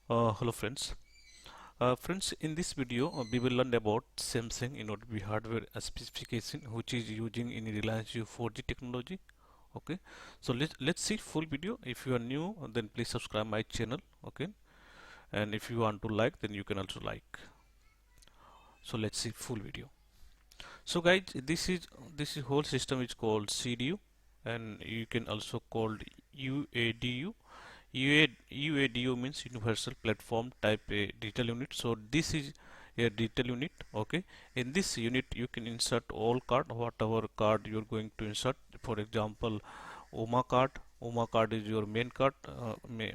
Hello friends. Friends, in this video we will learn about Samsung InnoDB hardware specification which is using in Reliance Jio 4G technology. Okay, so let's see full video. If you are new, then please subscribe my channel. Okay, and if you want to like, then you can also like. So let's see full video. So guys, this is whole system is called CDU, and you can also called UADU. UADU means Universal Platform Type A Digital Unit. So this is a digital unit. Okay, in this unit you can insert all card, whatever card you're going to insert. For example, OMA card. OMA card is your main card.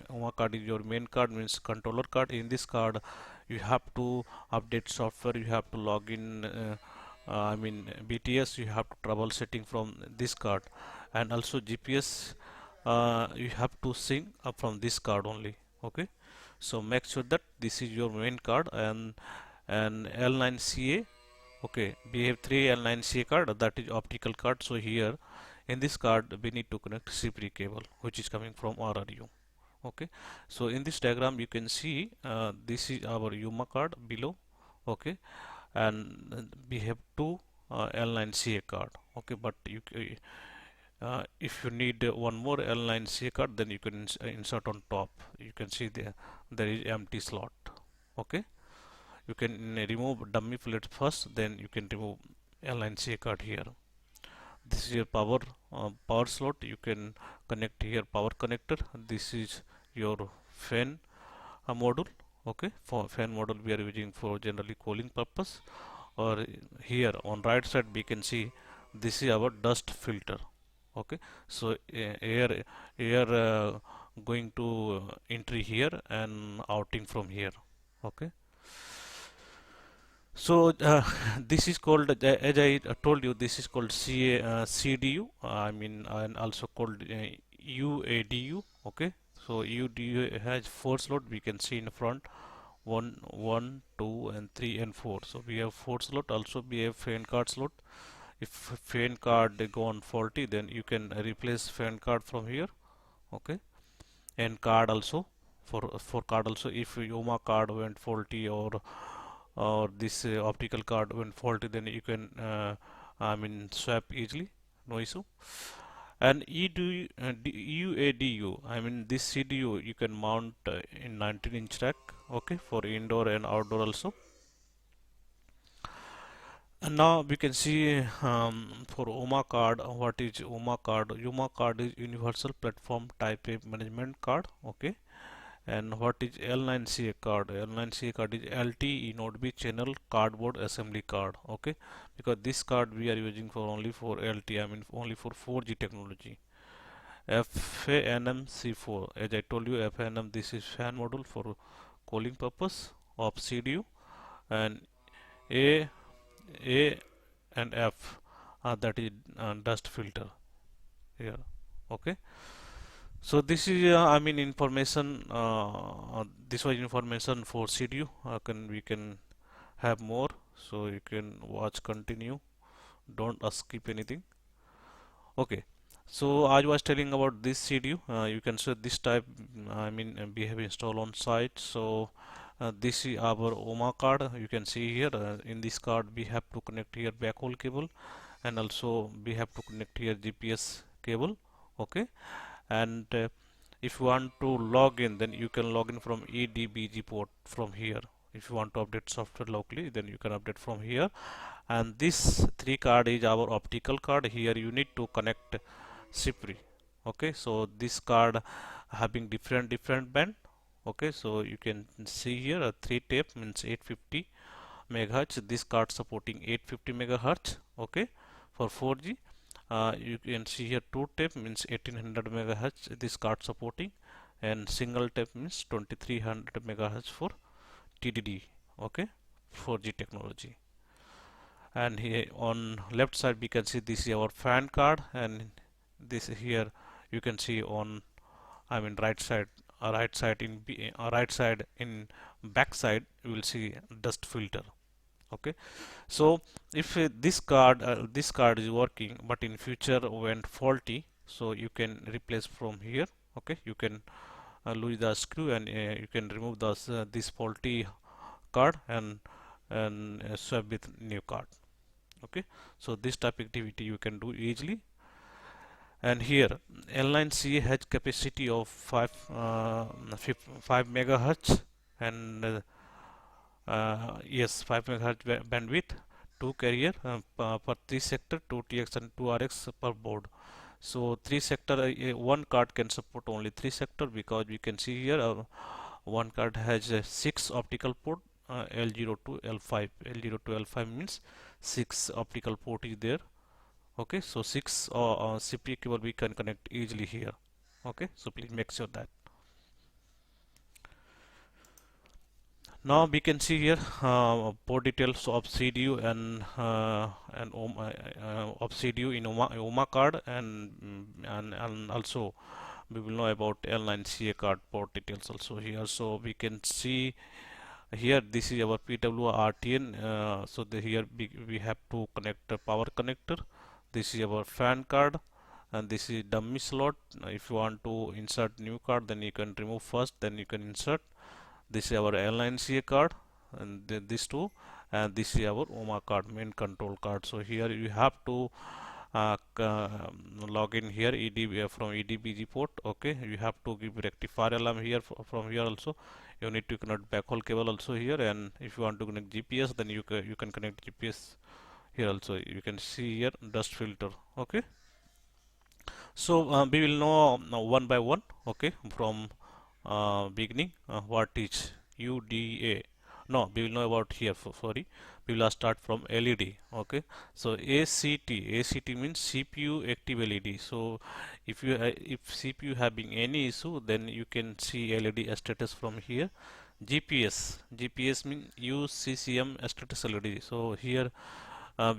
OMA card is your main card, means controller card. In this card, you have to update software. You have to log in. BTS. You have to troubleshooting from this card, and also GPS. You have to sync up from this card only. Okay, so make sure that this is your main card and L9CA. Okay, we have three L9CA card, that is optical card. So here in this card we need to connect CPRI cable which is coming from RRU. Okay, so in this diagram you can see this is our UMA card below. Okay, and we have two L9CA card. Okay, but if you need one more L9CA card, then you can insert on top. You can see there is empty slot. Okay, you can remove dummy plate first, then you can remove L9CA card here. This is your power slot. You can connect here power connector. This is your fan module. Okay, for fan module we are using for generally cooling purpose. Or here on right side we can see this is our dust filter. Okay, so air going to entry here and outing from here. Okay, so this is called, as I told you, this is called CDU. And also called UADU. Okay, so UDU has four slot. We can see in front one, two, and three and four. So we have four slot. Also we have fan card slot. If fan card gone faulty, then you can replace fan card from here. Okay, and card also for card also, if Yoma card went faulty or this optical card went faulty, then you can swap easily, no issue. And UADU, this CDU you can mount in 19-inch rack. Okay, for indoor and outdoor also. And now we can see for OMA card, what is OMA card? OMA card is Universal Platform Type A Management Card. Okay, and what is L9CA card? L9CA card is LTE Node B Channel Cardboard Assembly Card. Okay, because this card we are using for only for LTE, only for 4G technology. FANMC4, as I told you, FANM, this is fan module for cooling purpose of CDU, and A A and F, that is dust filter here. Okay, so this is information. This was information for CDU. We can have more, so you can watch continue. Don't skip anything. Okay, so I was telling about this CDU. You can see this type. We have installed on site. So this is our OMA card. You can see here in this card we have to connect here backhaul cable, and also we have to connect here GPS cable. Okay, and if you want to log in, then you can log in from EDBG port from here. If you want to update software locally, then you can update from here. And this three card is our optical card. Here you need to connect CPRI. Okay, so this card having different band. Okay, so you can see here a 3 tape means 850 megahertz. This card supporting 850 megahertz. Okay, for 4G. You can see here 2 tape means 1800 megahertz. This card supporting, and single tape means 2300 megahertz for TDD. Okay, 4G technology. And here on left side we can see this is our fan card, and this here you can see on right side, right side in back side you will see dust filter. Okay, so if this card is working but in future went faulty, so you can replace from here. Okay, you can lose the screw, and you can remove this faulty card and swap with new card. Okay, so this type of activity you can do easily. And here L9 CA has capacity of 5 megahertz, and yes, 5 megahertz bandwidth, two carrier per 3 sector, 2 TX and 2 RX per board. So 3 sector, one card can support only 3 sector, because we can see here one card has 6 optical port, L0 to L5. L0 to L5 means 6 optical port is there. Okay, so 6 CPU cable we can connect easily here. Okay, so please make sure that. Now we can see here port details of CDU and of CDU in OMA card, and also we will know about L9 CA card port details also here. So we can see here this is our PWRTN. So here we have to connect a power connector. This is our fan card, and this is dummy slot. If you want to insert new card, then you can remove first, then you can insert. This is our L9 CA card, and these two, and this is our OMA card, main control card. So here you have to log in here from EDBG port. Okay, you have to give rectifier alarm here. From here also you need to connect backhaul cable also here, and if you want to connect GPS, then you can connect GPS here also. You can see here dust filter. Okay, so we will know one by one. Okay, from beginning what is UDA. No, we will know about here. Sorry, we will start from LED. Okay, so ACT means CPU active LED. So if CPU having any issue, then you can see LED status from here. GPS means use CCM status LED. So here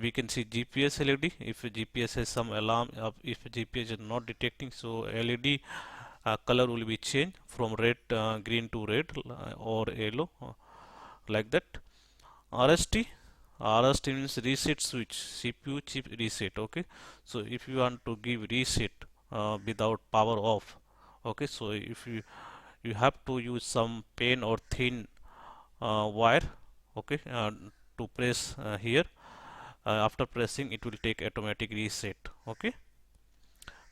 we can see GPS LED. If GPS has some alarm, if GPS is not detecting, so LED color will be changed from red, green to red, or yellow, like that. RST means reset switch, CPU chip reset. Okay, so if you want to give reset without power off, okay, so if you have to use some pen or thin wire, okay, to press here. After pressing, it will take automatic reset. Okay,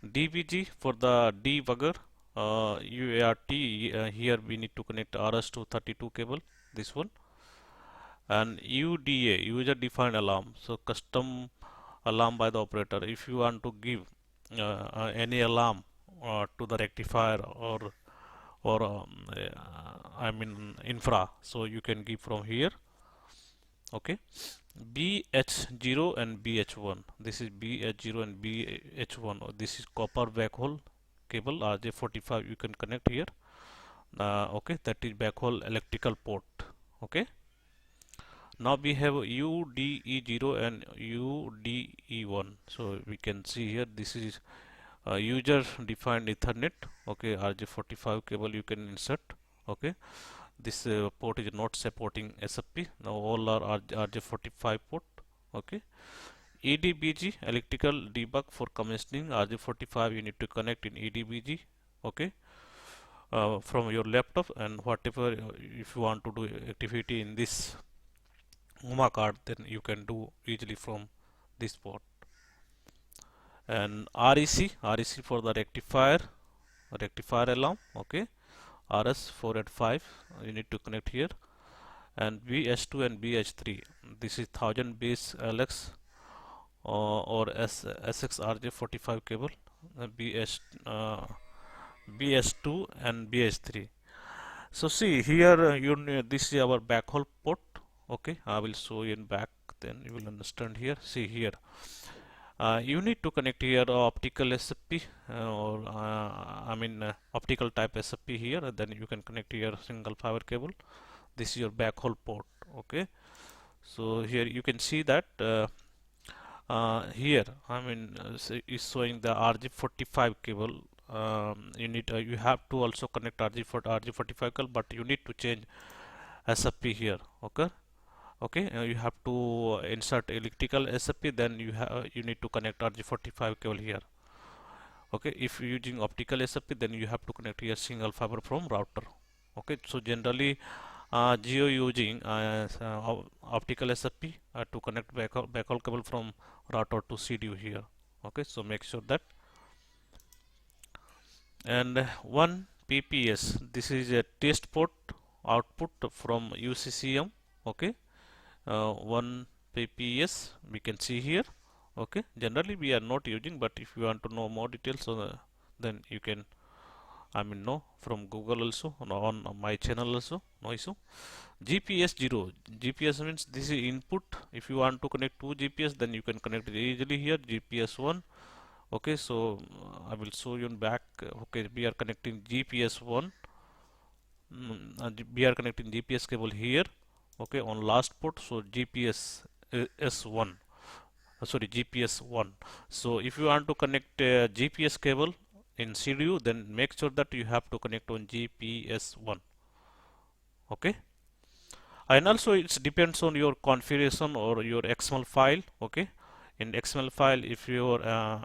DVG for the debugger, UART, here we need to connect RS-232 cable, this one. And UDA, user defined alarm, so custom alarm by the operator. If you want to give any alarm to the rectifier, or I mean infra, so you can give from here. Okay, BH0 and BH1. This is BH0 and BH1. This is copper backhaul cable RJ45. You can connect here. Okay, that is backhaul electrical port. Okay. Now we have UDE0 and UDE1. So we can see here this is user defined Ethernet. Okay, RJ45 cable you can insert. Okay, this port is not supporting SFP. Now all are RJ45 port. Okay, EDBG electrical debug for commissioning RJ45 you need to connect in EDBG. Okay, from your laptop, and whatever if you want to do activity in this OMA card, then you can do easily from this port. And REC for the rectifier alarm. Okay, RS485 you need to connect here. And BH2 and BH3, this is 1000 base LX or SXRJ45 cable. BH2 and BH3. So see here, this is our backhaul port. Okay, I will show you in back, then you will understand here. See here, you need to connect here optical SFP, or I mean optical type SFP here. Then you can connect here single fiber cable. This is your backhaul port. Okay, so here you can see that here I mean is showing the RJ45 cable. You have to also connect RJ45 cable, but you need to change SFP here. Okay, you have to insert electrical SFP, then you need to connect RJ45 cable here. Okay, if you're using optical SFP, then you have to connect your single fiber from router. Okay, so generally Jio using optical SFP to connect backhaul cable from router to CDU here. Okay, so make sure that. And one PPS, this is a test port output from UCCM. Okay, one PPS we can see here. Okay, generally we are not using, but if you want to know more details, then you can know from Google also, on my channel also, no issue. GPS 0, GPS means this is input. If you want to connect two GPS, then you can connect it easily here. GPS 1. Okay, so I will show you in back. Okay, we are connecting GPS 1. We are connecting GPS cable here. Okay, on last port, so GPS S1. Sorry, GPS 1. So if you want to connect GPS cable in CDU, then make sure that you have to connect on GPS 1. Okay, and also it depends on your configuration or your XML file. Okay, in XML file, uh,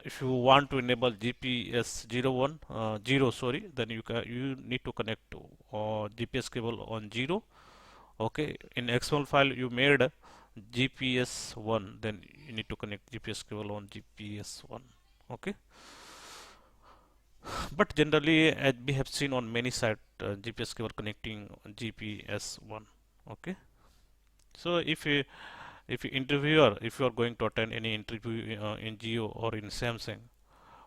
if you want to enable GPS 01 0, sorry, then you need to connect GPS cable on 0. Okay, in XML file you made GPS 1, then you need to connect GPS cable on GPS 1. Okay, but generally, as we have seen on many sites, GPS cable connecting GPS 1. Okay, so if you interviewer, if you are going to attend any interview in Jio or in Samsung,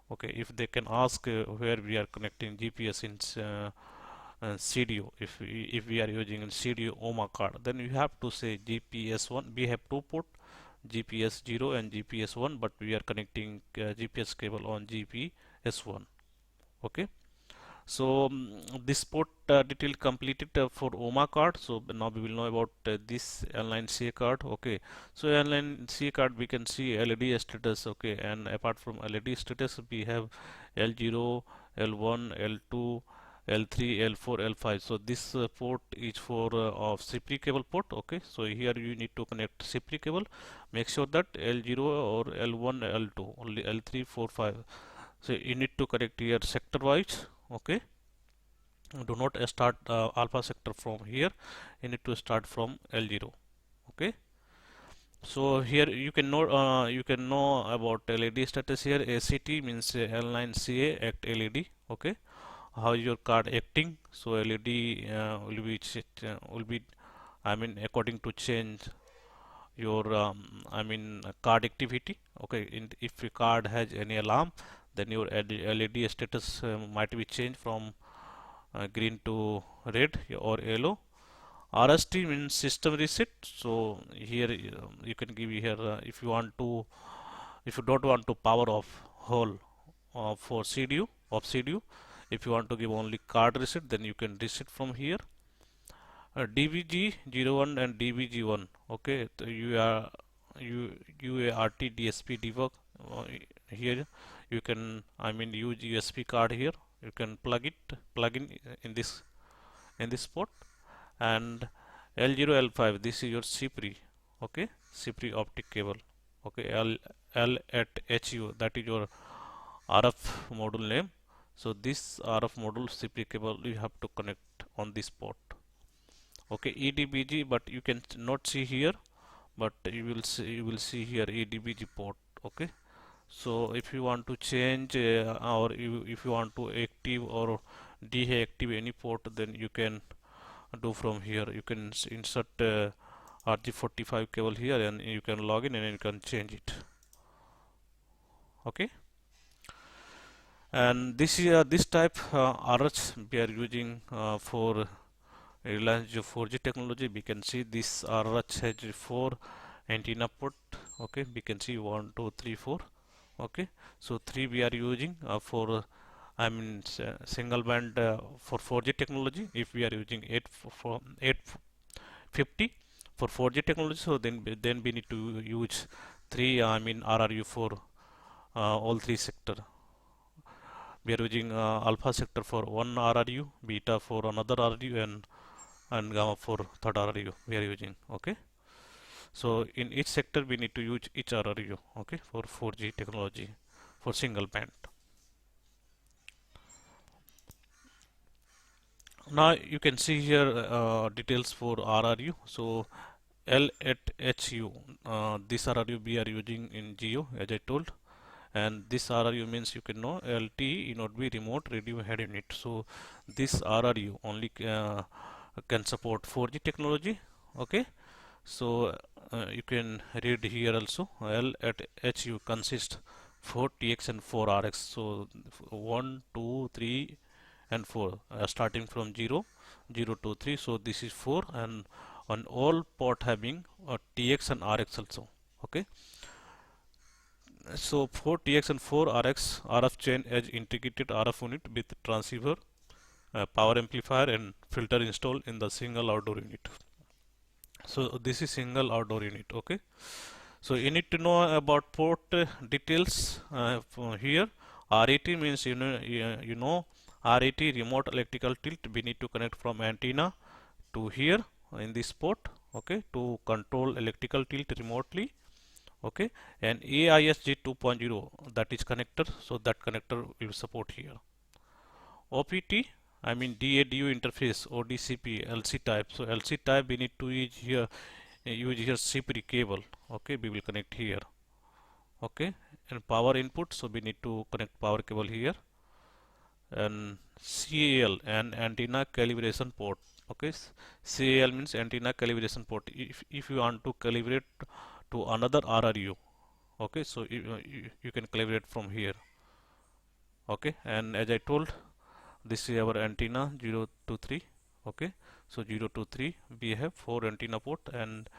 okay, if they can ask where we are connecting GPS in CDU, if we are using CDU OMA card, then you have to say GPS 1. We have two port, GPS 0 and GPS 1, but we are connecting GPS cable on GPS 1. Okay, so this port detail completed for OMA card. So now we will know about this airline CA card. Okay, so airline CA card, we can see LED status. Okay, and apart from LED status, we have L0, L1, L2, L3, L4, L5. So this port is for of CPRI cable port. Okay, so here you need to connect CPRI cable. Make sure that L0 or L1, L2, only L3, 4, 5. So you need to connect here sector wise. Okay, do not start alpha sector from here, you need to start from L0. Okay, so here you can know about LED status here. ACT means airline CA act LED. Okay, how is your card acting? So LED will be according to change your card activity. Okay, if your card has any alarm, then your LED status might be changed from green to red or yellow. RST means system reset. So here you can give here if you don't want to power off whole for CDU. If you want to give only card reset, then you can reset from here. DVG01 and DVG1. Okay, so you are UART DSP debug. Here you can use USB card here. You can plug in this port. And L0 L5, this is your CPRI. Okay, CPRI optic cable. Okay, L at HU, that is your RF module name. So this RF module CPRI cable you have to connect on this port. Okay, EDBG, but you can not see here, but you will see here EDBG port. Okay, so if you want to change or if you want to active or deactive any port, then you can do from here. You can insert RG45 cable here and you can log in and you can change it. Okay, and this type RH we are using for Reliance Jio 4G technology. We can see this RH has 4 antenna port. Okay, we can see 1 2 3 4. Okay, so 3 we are using for single band for 4G technology. If we are using 850 for 4G technology, so then we need to use 3 RRU for all 3 sector. We are using alpha sector for one RRU, beta for another RRU, and gamma for third RRU we are using. Okay, So in each sector we need to use each RRU, okay, for 4G technology for single band. Now you can see here details for RRU. So L at HU, this RRU we are using in Geo as I told, and this RRU means you can know LTE not be remote radio head unit. So this RRU only can support 4G technology, okay. So you can read here also L at HU consists 4 TX and 4 RX. So 1, 2, 3 and 4 starting from 0, 0 to 3. So this is 4 and on all port having TX and RX also. Okay. So 4 TX and 4 RX RF chain as integrated RF unit with transceiver, power amplifier and filter installed in the single outdoor unit. So this is single outdoor unit. Okay. So you need to know about port details here. RAT means you know RAT remote electrical tilt. We need to connect from antenna to here in this port, okay, to control electrical tilt remotely, okay. And AISG 2.0, that is connector, so that connector will support here. OPT, I mean DADU interface or DCP LC type. So LC type we need to use here CPRI cable, okay, we will connect here, okay. And power input, so we need to connect power cable here. And CAL and antenna calibration port, okay. CAL means antenna calibration port. If you want to calibrate to another RRU, okay, so you can calibrate from here, okay. And as I told, this is our antenna 0 to 3, okay. So 0 to 3 we have 4 antenna port, and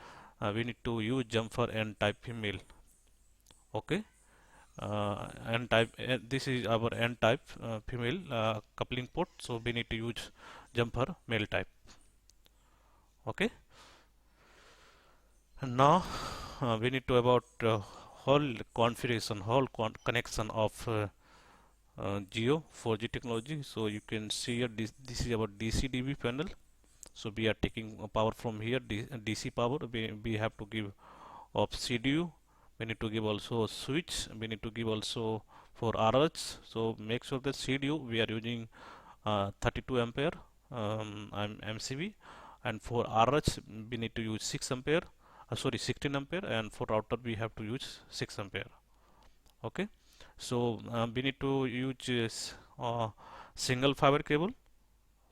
we need to use jumper N type female, okay. N type, this is our N type female coupling port, so we need to use jumper male type, okay. And now we need to about whole configuration, whole connection of Geo 4G technology. So you can see here this is our DC-DB panel. So we are taking power from here, DC power. We have to give of CDU. We need to give also a switch. We need to give also for RH. So make sure that CDU we are using 32 ampere MCB, and for RH we need to use 6 ampere. Sorry, 16 ampere, and for router we have to use 6 ampere. Okay. So we need to use single fiber cable.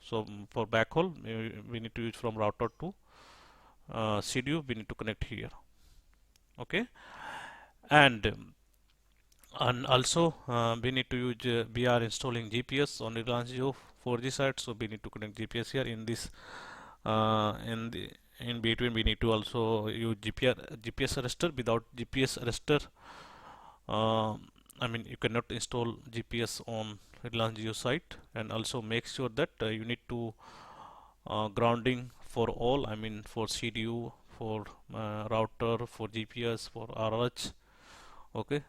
So for backhaul we need to use from router to CDU, we need to connect here, okay. And also we need to use we are installing GPS on Reliance Jio 4G side, so we need to connect GPS here in this in between. We need to also use GPS arrestor. Without GPS arrestor, I mean you cannot install GPS on Reliance Jio site. And also make sure that you need to grounding for all, I mean for CDU, for router, for GPS, for RH, okay.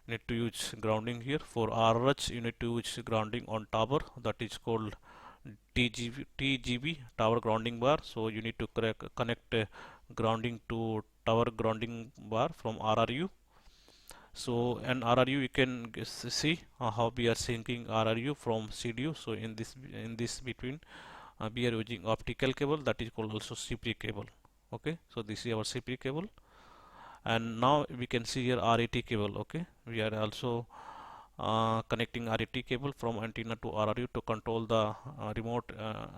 Need to use grounding here. For RH you need to use grounding on tower, that is called TGB, tower grounding bar. So you need to connect grounding to tower grounding bar from RRU. So an RRU you can see how we are syncing RRU from CDU. So in this between we are using optical cable, that is called also CPRI cable, okay. So this is our CPRI cable. And now we can see here RAT cable, okay. We are also connecting RAT cable from antenna to RRU to control the remote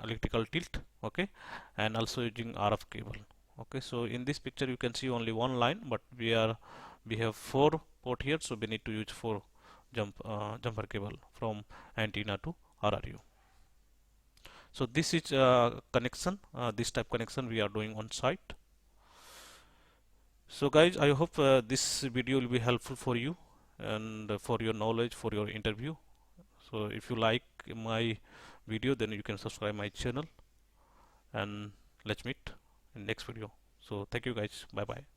electrical tilt, okay. And also using RF cable, okay. So in this picture you can see only one line, but we have 4 port here, so we need to use 4 jumper cable from antenna to RRU. So this is connection, this type connection we are doing on site. So guys, I hope this video will be helpful for you and for your knowledge, for your interview. So if you like my video, then you can subscribe my channel, and let's meet in next video. So thank you guys, bye bye.